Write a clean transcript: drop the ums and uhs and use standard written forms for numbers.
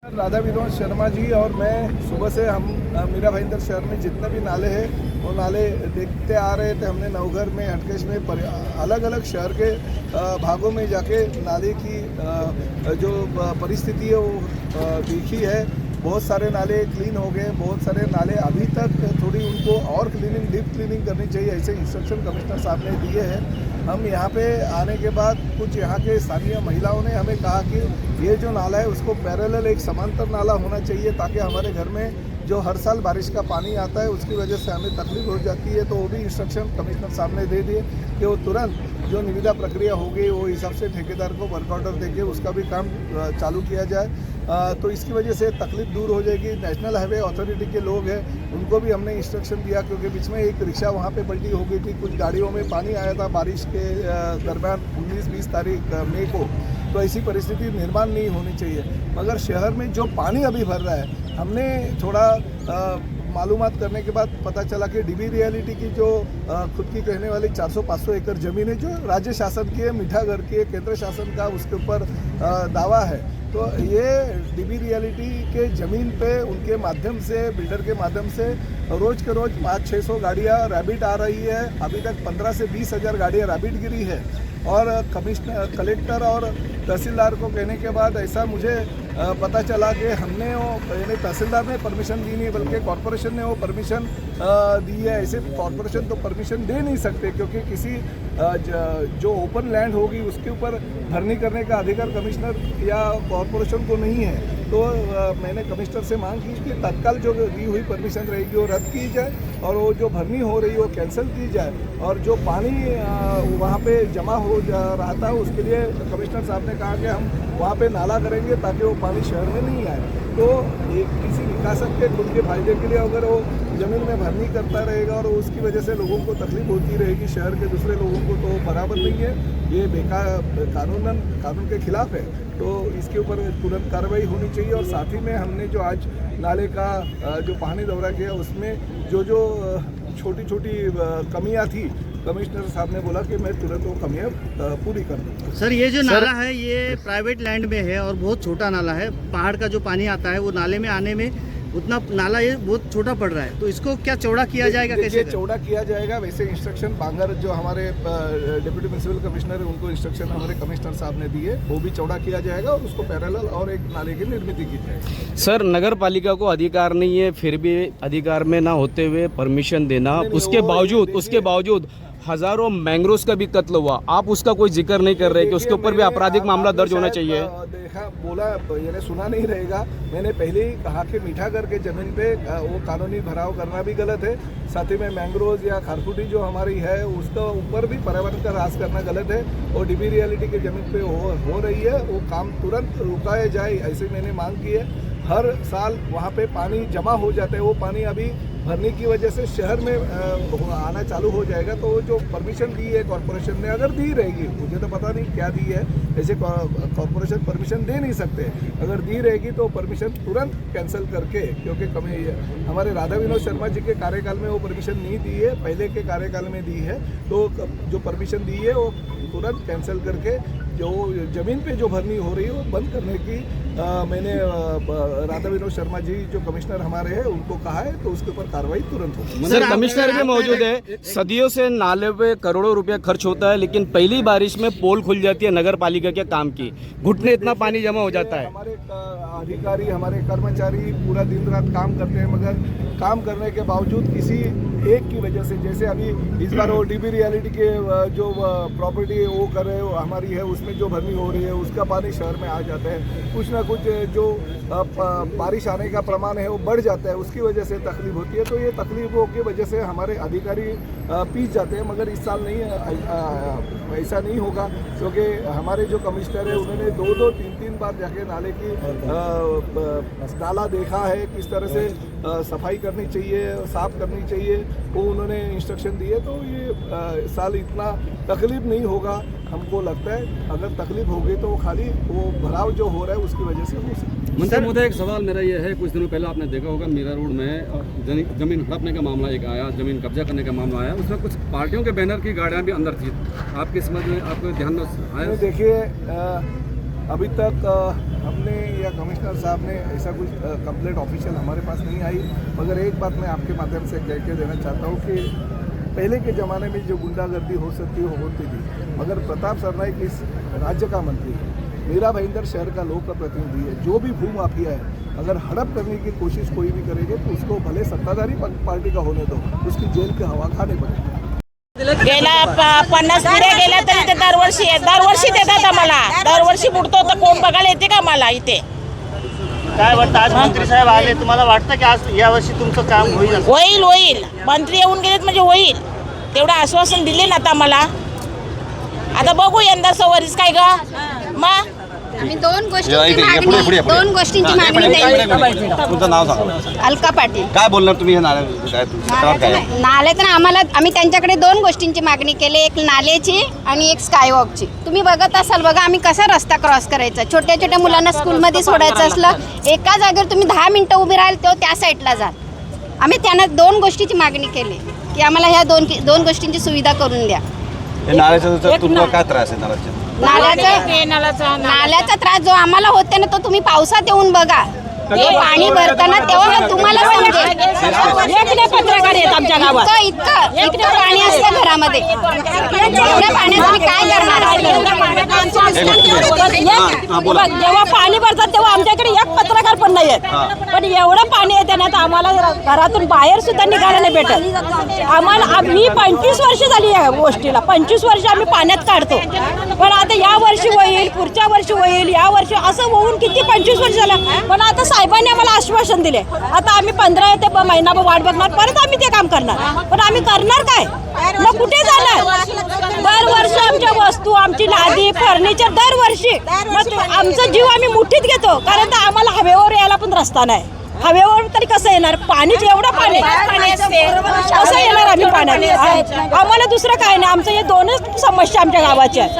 राधा विनोद शर्मा जी और मैं सुबह से हम मीरा भाईंदर शहर में जितने भी नाले हैं वो नाले देखते आ रहे थे। हमने नवघर में, हटकेश में, अलग अलग शहर के भागों में जाके नाले की जो परिस्थिति है वो देखी है। बहुत सारे नाले क्लीन हो गए, बहुत सारे नाले अभी तक थोड़ी उनको और क्लीनिंग, डीप क्लीनिंग करनी चाहिए, ऐसे इंस्ट्रक्शन कमिश्नर साहब ने दिए हैं। हम यहाँ पे आने के बाद कुछ यहाँ के स्थानीय महिलाओं ने हमें कहा कि ये जो नाला है उसको पैरेलल एक समांतर नाला होना चाहिए, ताकि हमारे घर में जो हर साल बारिश का पानी आता है उसकी वजह से हमें तकलीफ हो जाती है। तो वो भी इंस्ट्रक्शन कमिश्नर साहब ने दे दिए कि वो तुरंत जो निविदा प्रक्रिया होगी वो हिसाब से ठेकेदार को वर्क ऑर्डर देके उसका भी काम चालू किया जाए। तो इसकी वजह से तकलीफ दूर हो जाएगी। नेशनल हाईवे अथॉरिटी के लोग हैं उनको भी हमने इंस्ट्रक्शन दिया, क्योंकि बीच में एक रिक्शा वहाँ पे पलटी हो गई थी। कुछ गाड़ियों में पानी आया था बारिश के दरमियान 19-20 तारीख मई को। तो ऐसी परिस्थिति निर्माण नहीं होनी चाहिए। मगर शहर में जो पानी अभी भर रहा है, हमने थोड़ा मालूमात करने के बाद पता चला कि डीबी रियलिटी की जो खुद की कहने वाली 400-500 एकड़ ज़मीन है जो राज्य शासन की है, मीठागढ़ की है, केंद्र शासन का उसके ऊपर दावा है। तो ये डीबी रियलिटी के ज़मीन पे उनके माध्यम से, बिल्डर के माध्यम से रोज़ के रोज़ 500-600 गाड़ियाँ रैबिट आ रही है। अभी तक 15 से 20 हज़ार गाड़ियाँ रैबिट गिरी है। और कलेक्टर और तहसीलदार को कहने के बाद ऐसा मुझे पता चला कि हमने वो, यानी तहसीलदार ने परमिशन दी नहीं बल्कि कॉरपोरेशन ने वो परमिशन दी है। ऐसे कॉरपोरेशन तो परमिशन दे नहीं सकते, क्योंकि किसी जो ओपन लैंड होगी उसके ऊपर भरनी करने का अधिकार कमिश्नर या कॉरपोरेशन को नहीं है। तो मैंने कमिश्नर से मांग की कि तत्काल जो दी हुई परमिशन रहेगी वो रद्द की जाए और वो जो भरनी हो रही है वो कैंसिल की जाए। और जो पानी वहाँ पे जमा हो रहा था उसके लिए कमिश्नर साहब ने कहा कि हम वहाँ पे नाला करेंगे ताकि वो पानी शहर में नहीं आए। तो एक किसी निकासक के खुद के फायदे के लिए अगर वो ज़मीन में भरनी करता रहेगा और उसकी वजह से लोगों को तकलीफ होती रहेगी, शहर के दूसरे लोगों को, तो बराबर नहीं है। ये बेकार कानून के खिलाफ है। तो इसके ऊपर तुरंत कार्रवाई होनी चाहिए। और साथ ही में हमने जो आज नाले का जो पानी दौरा किया उसमें जो छोटी छोटी कमियां थी, कमिश्नर साहब ने बोला कि मैं तुरंत वो कमियां पूरी कर दूँगा। सर, ये जो नाला है ये प्राइवेट लैंड में है और बहुत छोटा नाला है। पहाड़ का जो पानी आता है वो नाले में आने में उतना नाला ये बहुत छोटा पड़ रहा है, तो इसको क्या चौड़ा किया जाएगा? कैसे चौड़ा किया जाएगा? वैसे इंस्ट्रक्शन बांगर जो हमारे डिप्टी म्युनिसिपल कमिश्नर है उनको इंस्ट्रक्शन हमारे कमिश्नर साहब ने दिए, वो भी चौड़ा किया जाएगा और उसको पैरेलल और एक नाले की निर्मित की जाएगी। सर, नगर पालिका को अधिकार नहीं है, फिर भी अधिकार में ना होते हुए परमिशन देना, उसके बावजूद हजारों मैंग्रोव्स का भी कत्ल हुआ, आप उसका कोई जिक्र नहीं कर रहे कि उसके ऊपर भी आपराधिक मामला दर्ज होना चाहिए? देखा, बोला, यानी सुना नहीं रहेगा। मैंने पहले ही कहा कि मीठागढ़ के जमीन पे वो कानूनी भराव करना भी गलत है। साथ ही में मैंग्रोव्स या खारफूटी जो हमारी है उसका ऊपर भी पर्यावरण का ह्रास करना गलत है। और डीबी रियलिटी के जमीन पे हो रही है, वो काम तुरंत रुकाया जाए, ऐसे मैंने मांग की है। हर साल वहाँ पे पानी जमा हो जाता है, वो पानी अभी भरने की वजह से शहर में आना चालू हो जाएगा। तो जो परमिशन दी है कॉरपोरेशन ने, अगर दी रहेगी, मुझे तो पता नहीं क्या दी है, ऐसे कॉरपोरेशन परमिशन दे नहीं सकते। अगर दी रहेगी तो परमिशन तुरंत कैंसिल करके, क्योंकि हमारे राधा विनोद शर्मा जी के कार्यकाल में वो परमिशन नहीं दी है, पहले के कार्यकाल में दी है। तो जो परमिशन दी है वो तुरंत कैंसिल करके जो ज़मीन पे जो भरनी हो रही है वो बंद करने की मैंने राधा विनोद शर्मा जी जो कमिश्नर हमारे हैं उनको कहा है, तो उसके ऊपर कार्रवाई तुरंत होगी। सर, कमिश्नर भी मौजूद है। सदियों से नाले पे करोड़ों रुपया खर्च होता है, लेकिन पहली बारिश में पोल खुल जाती है नगर पालिका के काम की, घुटने इतना पानी जमा हो जाता है। हमारे अधिकारी, हमारे कर्मचारी पूरा दिन रात काम करते हैं, मगर काम करने के बावजूद किसी एक की वजह से, जैसे अभी इस बार वो डीबी रियलिटी के जो प्रॉपर्टी वो कर रहे हो हमारी है, उसमें जो भरनी हो रही है उसका पानी शहर में आ जाता है। कुछ ना कुछ जो बारिश आने का प्रमाण है वो बढ़ जाता है, उसकी वजह से तकलीफ होती है। तो ये तकलीफों की वजह से हमारे अधिकारी पीछे जाते हैं। मगर इस साल नहीं, ऐसा नहीं होगा, क्योंकि हमारे जो कमिश्नर है उन्होंने 2-2, 3-3 बार जाके नाले की नाला देखा है, किस तरह से सफाई करनी चाहिए, साफ करनी चाहिए, वो उन्होंने इंस्ट्रक्शन दिए। तो ये साल इतना तकलीफ नहीं होगा हमको लगता है। अगर तकलीफ होगी तो खाली वो भराव जो हो रहा है उसकी वजह से हो सकता है। मंत्री महोदय, एक सवाल मेरा ये है, कुछ दिनों पहले आपने देखा होगा मीरा रोड में जमीन हड़पने का मामला एक आया, जमीन कब्जा करने का मामला आया, उसमें कुछ पार्टियों के बैनर की गाड़ियां भी अंदर थी। आपके समझ में, आपके ध्यान में आया? देखिए, अभी तक हमने या कमिश्नर साहब ने ऐसा कुछ कंप्लेंट ऑफिशियल हमारे पास नहीं आई, मगर एक बात मैं आपके माध्यम से कह के देना चाहता हूँ कि पहले के ज़माने में जो गुंडागर्दी हो सकती है वो होती थी, मगर प्रताप सरनाईक इस राज्य का मंत्री है, मीरा भाईंदर शहर का लोक प्रतिनिधि है। जो भी भू माफिया है अगर हड़प करने की कोशिश कोई भी करेंगे तो उसको भले सत्ताधारी पार्टी का होने दो, उसकी जेल के हवा खाने पड़ेगी। गेला 50 पिढ्या गेल्या तरी ते दरवर्षी देतात आम्हाला, दरवर्षी बुडतो तर कोण बघायला येते का मला इथे? काय वाटतं आज मंत्री साहेब आले, तुम्हाला वाटतं की आज यावर्षी तुमचं काम होईल असं? होईल मंत्री येऊन गेलेत म्हणजे होईल तेवढं आश्वासन दिले ना आता आम्हाला. आता बघू यंदाचं वरीस काय ग मग आम्ही दोन गोष्टींची मागणी तुमचं नाव सांगा. अलका पाटील. काय बोलणार तुम्ही हे नाले तर आम्ही त्यांच्याकडे दोन गोष्टींची मागणी केली, एक नाल्याची आणि एक स्कायवॉकची. तुम्ही बघत असाल बघा आम्ही कसा रस्ता क्रॉस करायचा, छोट्या छोट्या मुलांना स्कूलमध्ये सोडायचं असलं एका जागेवर तुम्ही 10 मिनिटं उभे राहाल तेव्हा त्या साईडला जा. आम्ही त्यांना दोन गोष्टीची मागणी केली की आम्हाला ह्या दोन गोष्टींची सुविधा करून द्या. तुम्हाला काय त्रास आहे नाल्याचा त्रास जो आम्हाला होते ना तो तुम्ही पावसात येऊन बघा, पाणी भरताना तेव्हा तुम्हाला पत्रकार येत आमच्या गावात इतकं पाणी असतं घरामध्ये. एवढ्या पाण्यात तुम्ही काय करणार? जेव्हा पाणी भरतात तेव्हा आमच्याकडे एक पत्रकार पण नाही आहेत, पण एवढं पाणी येते ना तर आम्हाला घरातून बाहेर सुद्धा निघायला नाही भेटत. आम्हाला मी 25 वर्ष झाली या गोष्टीला, 25 वर्ष आम्ही पाण्यात काढतो, पण आता या वर्षी होईल, पुढच्या वर्षी होईल, या वर्षी असं होऊन किती 25 वर्ष झालं. पण आता साहेबांनी आम्हाला आश्वासन दिले, आता आम्ही 15 ते महिनाभर वाट बघणार, परत आम्ही ते काम करणार. पण आम्ही करणार काय? मग कुठे जाणार? दरवर्षी आमच्या वस्तू, आमची लादी, फर्निचर दरवर्षी, मग आमचा जीव आम्ही मुठीत घेतो, कारण तर आम्हाला हवेवर यायला पण रस्ता नाही. हवेवर तरी कसं येणार? पाणी एवढं पाणी कसं येणार आम्ही पाण्यात? आम्हाला दुसरं काय नाही, आमचं हे दोनच समस्या आमच्या गावाच्या आहेत.